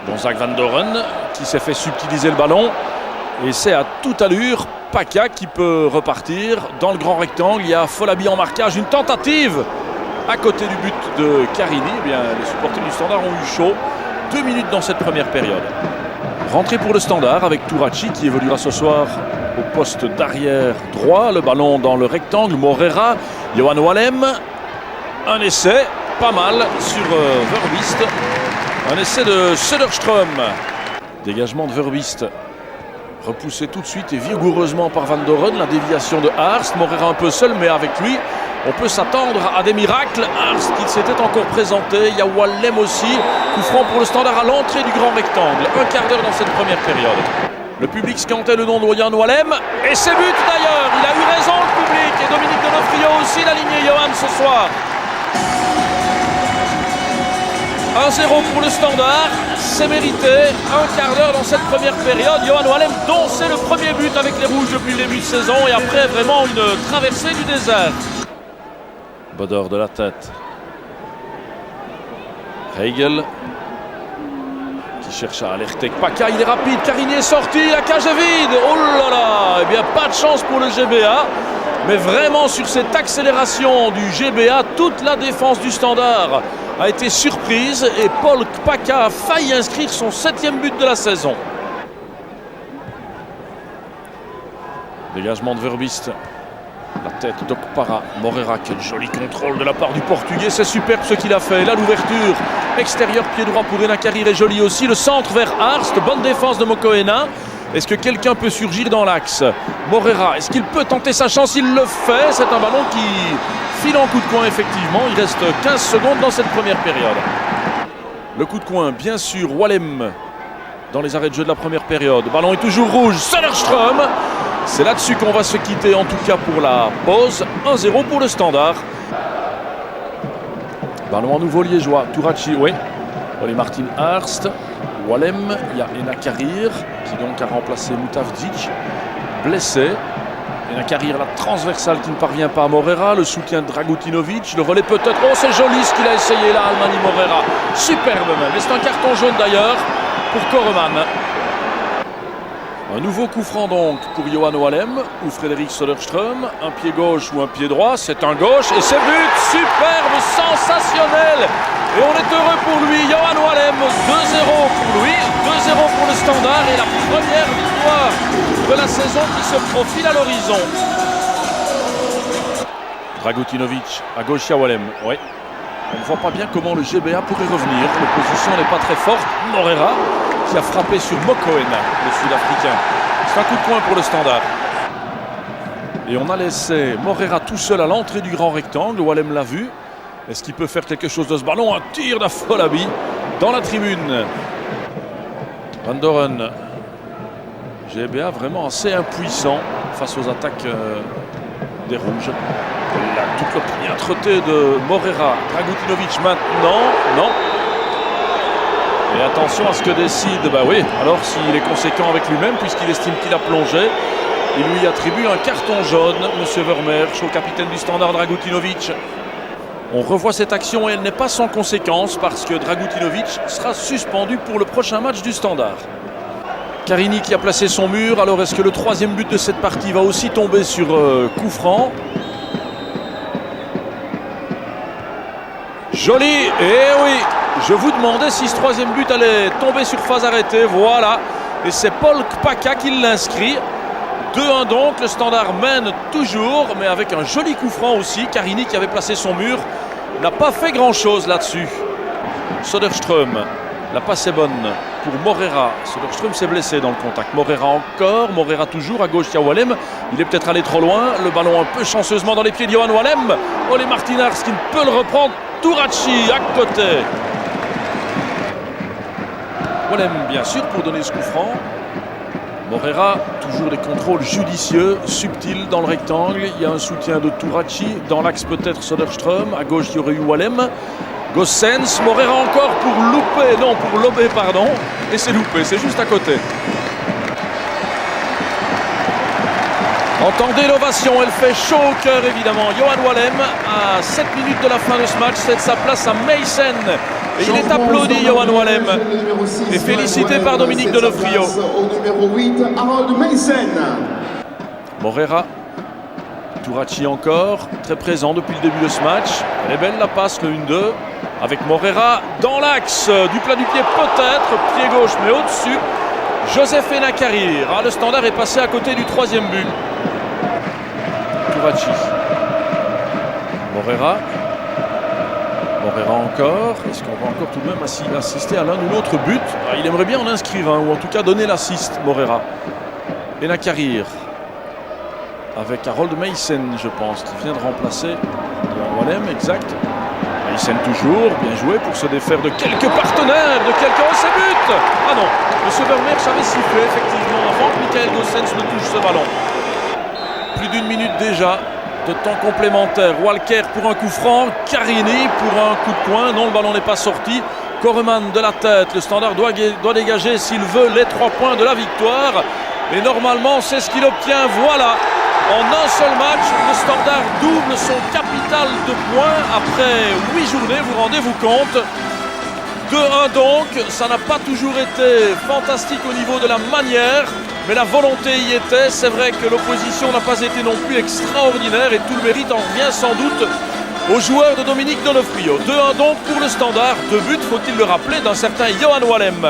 Gonzague Van Doren qui s'est fait subtiliser le ballon. Et c'est à toute allure Paca qui peut repartir dans le grand rectangle. Il y a Folabi en marquage, une tentative à côté du but de Carini. Eh bien, les supporters du Standard ont eu chaud. 2 minutes dans cette première période. Rentrée pour le Standard avec Tourachi qui évoluera ce soir au poste d'arrière droit. Le ballon dans le rectangle. Morera, Johan Wallem. Un essai, pas mal sur Verbiest. Un essai de Söderström. Dégagement de Verbiest. Repoussé tout de suite et vigoureusement par Van Doren. La déviation de Haarst. Morera un peu seul, mais avec lui, on peut s'attendre à des miracles. Haarst qui s'était encore présenté. Il y a Wallem aussi. Coup franc pour le Standard à l'entrée du grand rectangle. Un quart d'heure dans cette première période. Le public scantait le nom de Johan Wallem. Et ses buts d'ailleurs. Il a eu raison le public. Et Dominique Donofrio aussi l'aligné Johan ce soir. 1-0 pour le Standard, c'est mérité, un quart d'heure dans cette première période. Johan Wallem dont c'est le premier but avec les Rouges depuis le début de saison et après vraiment une traversée du désert. Bodor de la tête. Heigl qui cherche à alerter Paca, il est rapide, Carini est sorti, la cage est vide. Oh là là, eh bien pas de chance pour le GBA. Mais vraiment sur cette accélération du GBA, toute la défense du Standard a été surprise et Paul Paca a failli inscrire son 7e but de la saison. Dégagement de Verbiest. La tête d'Okpara. Morera, quel joli contrôle de la part du Portugais. C'est superbe ce qu'il a fait. Là, l'ouverture extérieur pied droit pour Enakarir est jolie aussi. Le centre vers Haarst. Bonne défense de Mokoena. Est-ce que quelqu'un peut surgir dans l'axe? Morera, est-ce qu'il peut tenter sa chance? Il le fait. C'est un ballon qui file en coup de coin, effectivement. Il reste 15 secondes dans cette première période. Le coup de coin, bien sûr, Wallem dans les arrêts de jeu de la première période. Le ballon est toujours rouge. Söderström. C'est là-dessus qu'on va se quitter, en tout cas pour la pause. 1-0 pour le Standard. Ballon à nouveau liégeois. Tourachi, oui. Oli Martin Haarst. Wallem, il y a Enakarir qui donc a remplacé Mutavdzic, blessé. Enakarir, la transversale qui ne parvient pas à Morera, le soutien de Dragutinovic, le relais peut-être. Oh, c'est joli ce qu'il a essayé là, Almani Morera. Superbe même. Et c'est un carton jaune d'ailleurs pour Koreman. Un nouveau coup franc donc pour Johan Wallem ou Frédéric Söderström. Un pied gauche ou un pied droit, c'est un gauche. Et c'est but, superbe, sensationnel. Et on est heureux pour lui, Johan Wallem, 2-0 pour lui, 2-0 pour le Standard et la première victoire de la saison qui se profile à l'horizon. Dragutinovic, à gauche, il y a Wallem, oui. On ne voit pas bien comment le GBA pourrait revenir, l'opposition n'est pas très forte. Morera qui a frappé sur Mokoena, le Sud-Africain. C'est un coup de poing pour le Standard. Et on a laissé Morera tout seul à l'entrée du grand rectangle, Wallem l'a vu. Est-ce qu'il peut faire quelque chose de ce ballon? Un tir d'Afolabi dans la tribune. Van Doren. GBA vraiment assez impuissant face aux attaques des Rouges. Là, toute l'opiniâtreté de Morera. Dragutinovic maintenant. Non. Et attention à ce que décide. Bah oui, alors s'il est conséquent avec lui-même, puisqu'il estime qu'il a plongé, il lui attribue un carton jaune, M. Vermeersch, au capitaine du Standard Dragutinovic. On revoit cette action et elle n'est pas sans conséquence parce que Dragutinovic sera suspendu pour le prochain match du Standard. Carini qui a placé son mur. Alors est-ce que le 3e but de cette partie va aussi tomber sur coup franc? Joli. Et oui, je vous demandais si ce 3e but allait tomber sur phase arrêtée. Voilà. Et c'est Paul Paca qui l'inscrit. 2-1 donc, le Standard mène toujours, mais avec un joli coup franc aussi. Carini qui avait placé son mur n'a pas fait grand-chose là-dessus. Söderström, la passe est bonne pour Morera. Söderström s'est blessé dans le contact. Morera encore, Morera toujours, à gauche il y a Wallem. Il est peut-être allé trop loin, le ballon un peu chanceusement dans les pieds de Johan Wallem. Oli Martin Haarst qui ne peut le reprendre. Tourachi à côté. Wallem bien sûr pour donner ce coup franc. Morera, toujours des contrôles judicieux, subtils dans le rectangle. Il y a un soutien de Tourachi. Dans l'axe peut-être Söderström. À gauche, il y aurait eu Wallem. Gossens. Morera encore pour louper. Non, pour lober, pardon. Et c'est loupé, c'est juste à côté. Entendez l'ovation, elle fait chaud au cœur évidemment. Johan Wallem, à 7 minutes de la fin de ce match, cède sa place à Meissen. Et il est applaudi, Yohan Wallem, et félicité par Dominique Donofrio. Morera, Touracci encore, très présent depuis le début de ce match. Elle est belle la passe, le 1-2, avec Morera dans l'axe, du plat du pied peut-être, pied gauche mais au-dessus. Joseph Enakarir, le Standard est passé à côté du 3e but. Touracci. Morera encore. Est-ce qu'on va encore tout de même assister à l'un ou l'autre but? Il aimerait bien en inscrire un, ou en tout cas donner l'assist, Morera. Enakarir. Avec Harold Meissen, je pense, qui vient de remplacer Yohan Wallem, exact. Meissen toujours, bien joué pour se défaire de quelques partenaires, de quelques... Oh, c'est but! Ah non, M. Vermeersch avait sifflé, effectivement, avant que Michael Goossens ne touche ce ballon. Plus d'1 minute déjà de temps complémentaire. Walker pour un coup franc, Carini pour un coup de coin. Non, le ballon n'est pas sorti. Koreman de la tête. Le Standard doit dégager s'il veut les 3 points de la victoire. Et normalement, c'est ce qu'il obtient. Voilà. En un seul match, le Standard double son capital de points après 8 journées, vous rendez-vous compte. 2-1 donc, ça n'a pas toujours été fantastique au niveau de la manière, mais la volonté y était. C'est vrai que l'opposition n'a pas été non plus extraordinaire et tout le mérite en revient sans doute aux joueurs de Dominique Donofrio. 2-1 donc pour le Standard, 2 buts, faut-il le rappeler, d'un certain Yohan Wallem.